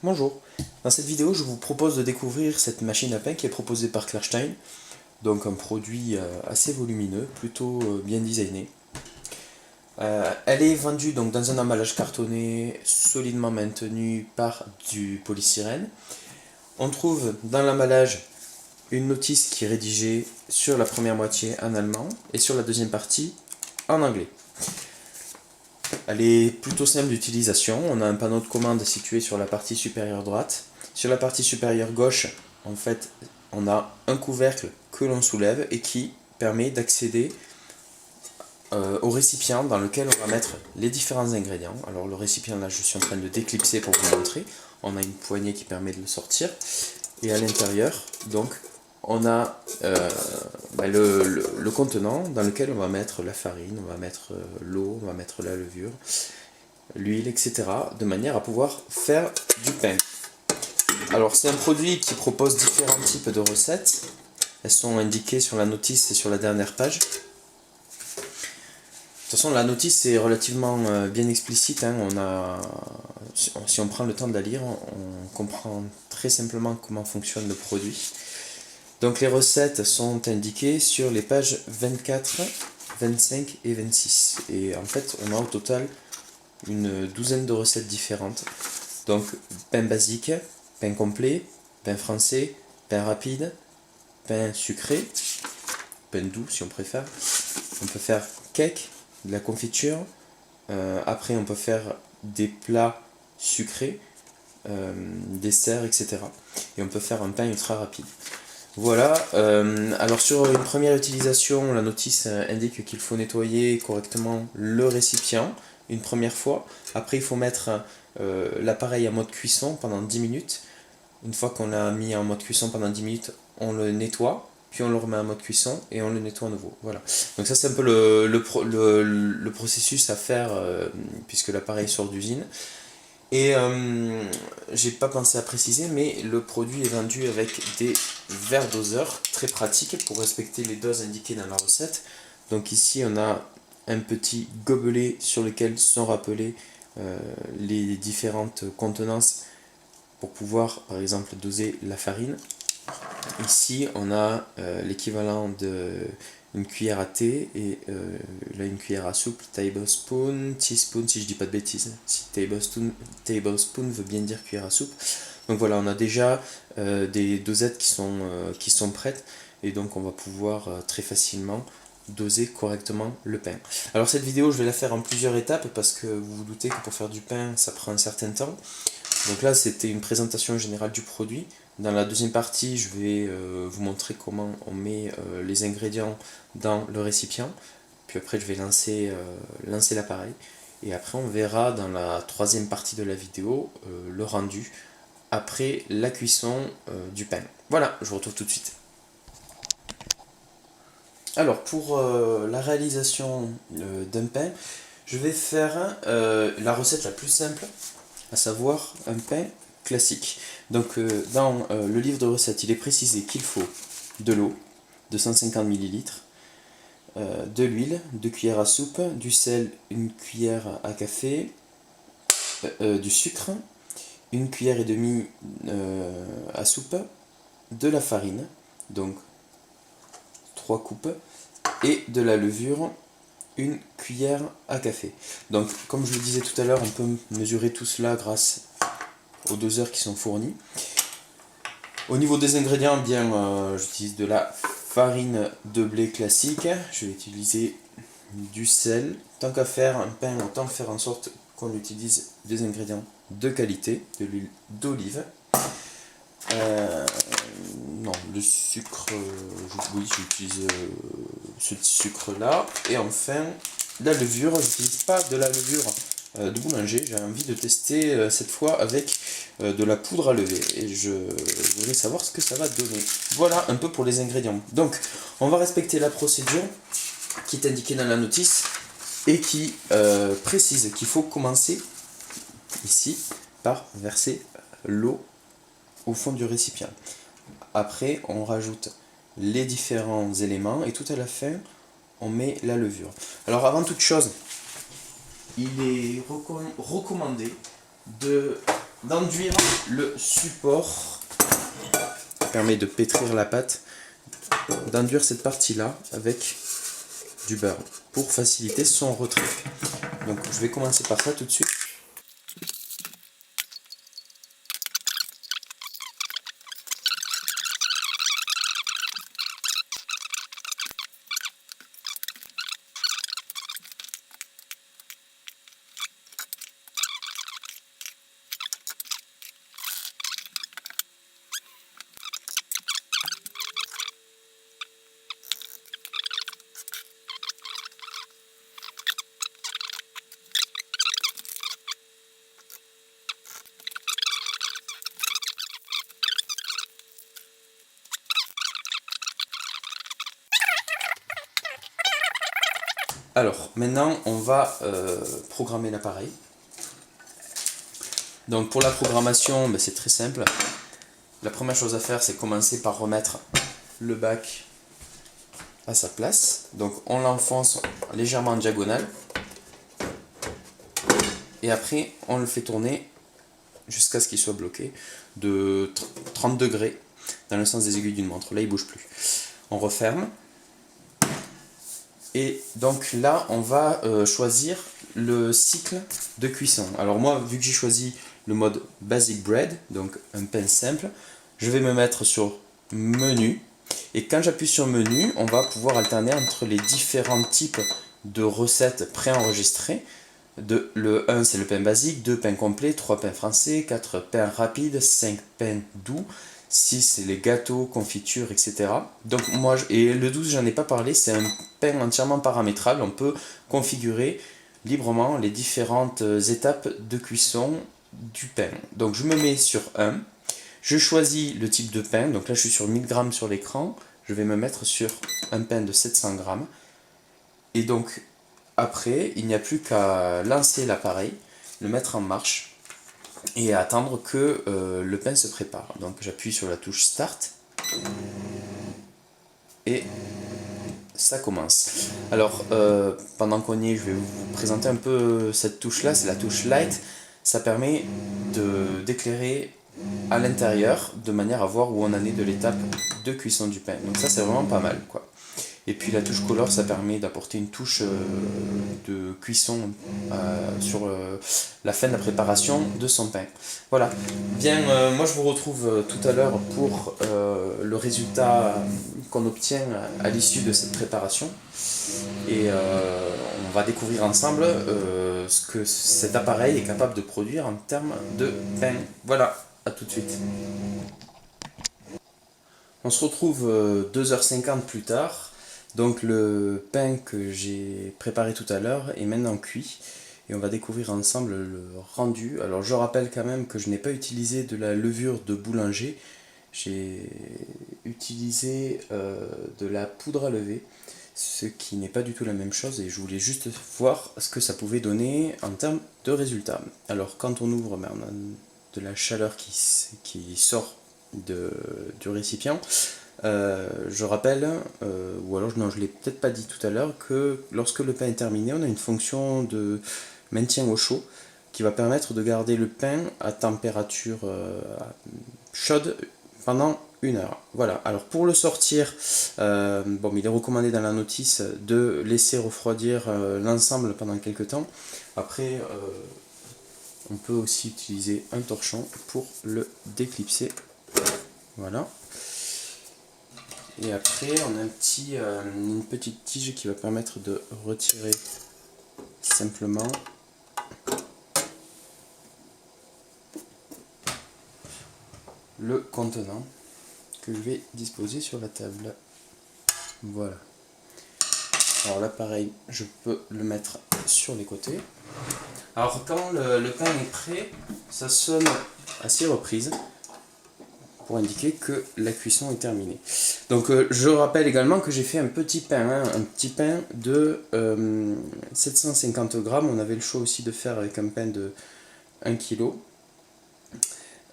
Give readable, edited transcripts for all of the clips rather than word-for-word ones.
Bonjour, dans cette vidéo je vous propose de découvrir cette machine à pain qui est proposée par Klarstein, donc un produit assez volumineux, plutôt bien designé. Elle est vendue donc dans un emballage cartonné solidement maintenu par du polystyrène. On trouve dans l'emballage une notice qui est rédigée sur la première moitié en allemand et sur la deuxième partie en anglais. Elle est plutôt simple d'utilisation. On a un panneau de commande situé sur la partie supérieure droite. Sur la partie supérieure gauche, en fait, on a un couvercle que l'on soulève et qui permet d'accéder au récipient dans lequel on va mettre les différents ingrédients. Alors le récipient, là, je suis en train de déclipser pour vous montrer. On a une poignée qui permet de le sortir. Et à l'intérieur, donc, on a le contenant dans lequel on va mettre la farine, on va mettre l'eau, on va mettre la levure, l'huile, etc. de manière à pouvoir faire du pain. Alors c'est un produit qui propose différents types de recettes. Elles sont indiquées sur la notice et sur la dernière page. De toute façon, la notice est relativement bien explicite. Si on prend le temps de la lire, on comprend très simplement comment fonctionne le produit. Donc les recettes sont indiquées sur les pages 24, 25 et 26. Et en fait, on a au total une douzaine de recettes différentes. Donc pain basique, pain complet, pain français, pain rapide, pain sucré, pain doux si on préfère. On peut faire cake, de la confiture. Après, on peut faire des plats sucrés, desserts, etc. Et on peut faire un pain ultra rapide. Voilà, alors sur une première utilisation, la notice indique qu'il faut nettoyer correctement le récipient une première fois. Après, il faut mettre l'appareil en mode cuisson pendant 10 minutes. Une fois qu'on l'a mis en mode cuisson pendant 10 minutes, on le nettoie, puis on le remet en mode cuisson et on le nettoie à nouveau. Voilà. Donc ça c'est un peu le processus à faire puisque l'appareil sort d'usine. Et j'ai pas pensé à préciser, mais le produit est vendu avec des verres doseurs très pratiques pour respecter les doses indiquées dans la recette. Donc ici on a un petit gobelet sur lequel sont rappelées les différentes contenances pour pouvoir par exemple doser la farine. Ici on a l'équivalent d'une cuillère à thé et là une cuillère à soupe, tablespoon, teaspoon si je dis pas de bêtises, si tablespoon veut bien dire cuillère à soupe. Donc voilà, on a déjà des dosettes qui sont prêtes et donc on va pouvoir très facilement doser correctement le pain. Alors cette vidéo je vais la faire en plusieurs étapes parce que vous vous doutez que pour faire du pain ça prend un certain temps. Donc là c'était une présentation générale du produit. Dans la deuxième partie je vais vous montrer comment on met les ingrédients dans le récipient. Puis après je vais lancer l'appareil. Et après on verra dans la troisième partie de la vidéo le rendu après la cuisson du pain. Voilà, je vous retrouve tout de suite. Alors pour la réalisation d'un pain, je vais faire la recette la plus simple, à savoir un pain classique. Donc dans le livre de recettes, il est précisé qu'il faut de l'eau, 250 ml, de l'huile, 2 cuillères à soupe, du sel, 1 cuillère à café, du sucre, 1 cuillère et demie à soupe, de la farine, donc 3 coupes, et de la levure, 1 cuillère à café. Donc comme je le disais tout à l'heure, on peut mesurer tout cela grâce aux doseurs qui sont fournis. Au niveau des ingrédients, bien j'utilise de la farine de blé classique, je vais utiliser du sel. Tant qu'à faire un pain, autant faire en sorte qu'on utilise des ingrédients de qualité, de l'huile d'olive. Non, le sucre, oui, j'utilise ce petit sucre là. Et enfin, la levure, je n'utilise pas de la levure de boulanger, j'ai envie de tester cette fois avec de la poudre à lever et je voudrais savoir ce que ça va donner. Voilà un peu pour les ingrédients. Donc, on va respecter la procédure qui est indiquée dans la notice et qui précise qu'il faut commencer ici par verser l'eau au fond du récipient. Après, on rajoute les différents éléments et tout à la fin, on met la levure. Alors avant toute chose, il est recommandé de d'enduire le support, qui permet de pétrir la pâte, d'enduire cette partie-là avec du beurre pour faciliter son retrait. Donc je vais commencer par ça tout de suite. Alors, maintenant, on va programmer l'appareil. Donc, pour la programmation, ben, c'est très simple. La première chose à faire, c'est commencer par remettre le bac à sa place. Donc, on l'enfonce légèrement en diagonale. Et après, on le fait tourner jusqu'à ce qu'il soit bloqué de 30 degrés dans le sens des aiguilles d'une montre. Là, il ne bouge plus. On referme. Et donc là, on va choisir le cycle de cuisson. Alors moi, vu que j'ai choisi le mode Basic Bread, donc un pain simple, je vais me mettre sur Menu. Et quand j'appuie sur Menu, on va pouvoir alterner entre les différents types de recettes préenregistrées. Le 1, c'est le pain basique, 2 pains complets, 3 pains français, 4 pains rapides, 5 pains doux, 6 c'est les gâteaux, confitures, etc. Donc moi, et le 12 j'en ai pas parlé, c'est un pain entièrement paramétrable, on peut configurer librement les différentes étapes de cuisson du pain. Donc je me mets sur 1, je choisis le type de pain, donc là je suis sur 1000 grammes sur l'écran, je vais me mettre sur un pain de 700 grammes. Et donc après, il n'y a plus qu'à lancer l'appareil, le mettre en marche et attendre que le pain se prépare. Donc j'appuie sur la touche Start et ça commence. Alors pendant qu'on y est, je vais vous présenter un peu cette touche là, c'est la touche Light. Ça permet d'éclairer à l'intérieur de manière à voir où on en est de l'étape de cuisson du pain. Donc ça c'est vraiment pas mal quoi. Et puis la touche Color, ça permet d'apporter une touche de cuisson sur la fin de la préparation de son pain. Voilà. Bien, moi je vous retrouve tout à l'heure pour le résultat qu'on obtient à l'issue de cette préparation. Et on va découvrir ensemble ce que cet appareil est capable de produire en termes de pain. Voilà, à tout de suite. On se retrouve 2h50 plus tard. Donc le pain que j'ai préparé tout à l'heure est maintenant cuit et on va découvrir ensemble le rendu. Alors je rappelle quand même que je n'ai pas utilisé de la levure de boulanger, j'ai utilisé de la poudre à lever, ce qui n'est pas du tout la même chose et je voulais juste voir ce que ça pouvait donner en termes de résultats. Alors quand on ouvre, on a de la chaleur qui sort du récipient. Je rappelle, ou alors non, je ne l'ai peut-être pas dit tout à l'heure, que lorsque le pain est terminé, on a une fonction de maintien au chaud qui va permettre de garder le pain à température chaude pendant 1 heure. Voilà, alors pour le sortir, bon, il est recommandé dans la notice de laisser refroidir l'ensemble pendant quelques temps. Après, on peut aussi utiliser un torchon pour le déclipser. Voilà. Et après, on a une petite tige qui va permettre de retirer simplement le contenant que je vais disposer sur la table. Voilà. Alors là, pareil, je peux le mettre sur les côtés. Alors quand le pain est prêt, ça sonne à 6 reprises pour indiquer que la cuisson est terminée. Donc je rappelle également que j'ai fait un petit pain, un petit pain de 750 grammes. On avait le choix aussi de faire avec un pain de 1 kg.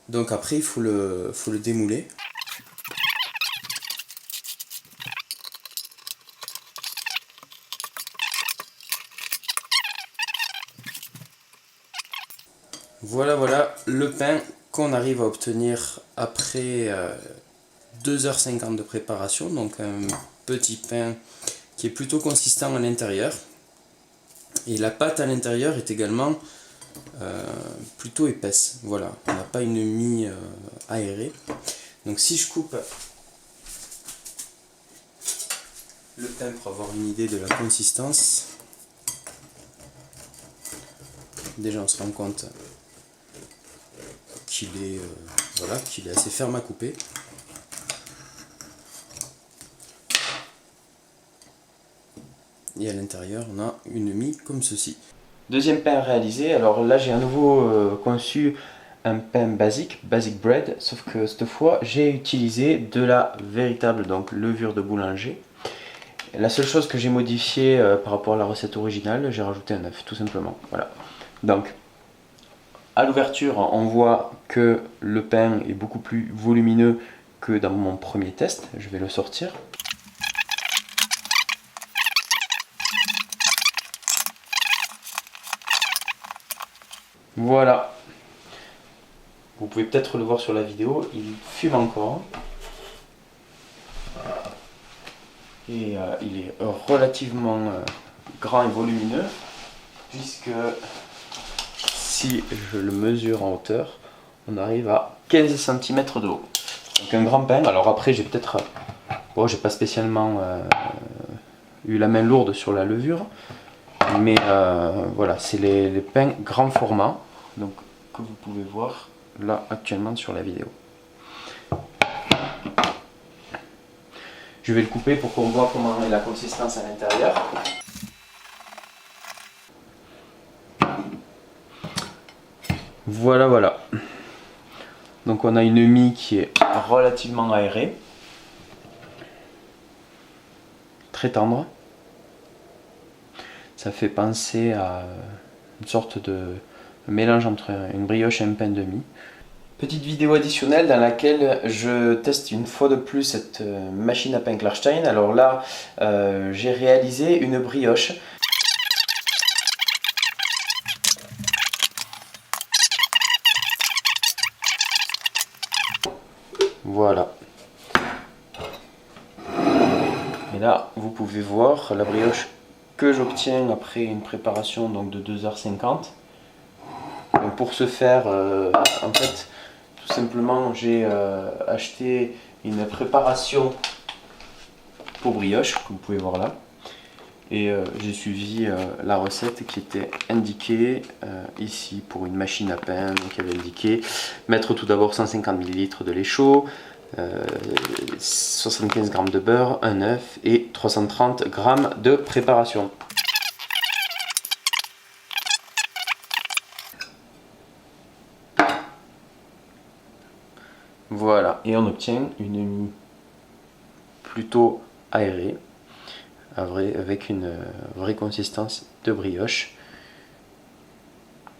Donc après il faut le démouler. Voilà, le pain qu'on arrive à obtenir après 2h50 de préparation, donc un petit pain qui est plutôt consistant à l'intérieur, et la pâte à l'intérieur est également plutôt épaisse. Voilà, on n'a pas une mie aérée. Donc si je coupe le pain pour avoir une idée de la consistance, déjà on se rend compte qu'il est, voilà, qu'il est assez ferme à couper. Et à l'intérieur on a une mie comme ceci. Deuxième pain réalisé, alors là j'ai à nouveau conçu un pain basic bread, sauf que cette fois j'ai utilisé de la véritable donc levure de boulanger. La seule chose que j'ai modifiée par rapport à la recette originale, j'ai rajouté un œuf tout simplement. Voilà. Donc à l'ouverture on voit que le pain est beaucoup plus volumineux que dans mon premier test. Je vais le sortir. Voilà. Vous pouvez peut-être le voir sur la vidéo, il fume encore. Et il est relativement grand et volumineux, puisque si je le mesure en hauteur, on arrive à 15 cm de haut. Donc un grand pain. Alors après j'ai peut-être, bon, j'ai pas spécialement eu la main lourde sur la levure, mais voilà, c'est les pains grand format, donc que vous pouvez voir là actuellement sur la vidéo. Je vais le couper pour qu'on voit comment est la consistance à l'intérieur. Voilà, voilà. Donc on a une mie qui est relativement aérée, très tendre. Ça fait penser à une sorte de mélange entre une brioche et un pain de mie. Petite vidéo additionnelle dans laquelle je teste une fois de plus cette machine à pain Klarstein. Alors là, j'ai réalisé une brioche. Voilà. Et là, vous pouvez voir la brioche que j'obtiens après une préparation donc, de 2h50. Donc pour ce faire, en fait, tout simplement, j'ai acheté une préparation pour brioche, comme vous pouvez voir là. Et j'ai suivi la recette qui était indiquée ici pour une machine à pain. Donc il y avait indiqué mettre tout d'abord 150 ml de lait chaud, 75 g de beurre, un œuf et 330 g de préparation. Voilà, et on obtient une mie plutôt aérée, avec une vraie consistance de brioche,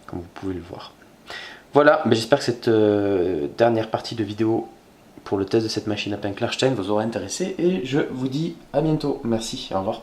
comme vous pouvez le voir. Voilà, j'espère que cette dernière partie de vidéo pour le test de cette machine à pain Klarstein vous aura intéressé, et je vous dis à bientôt. Merci, au revoir.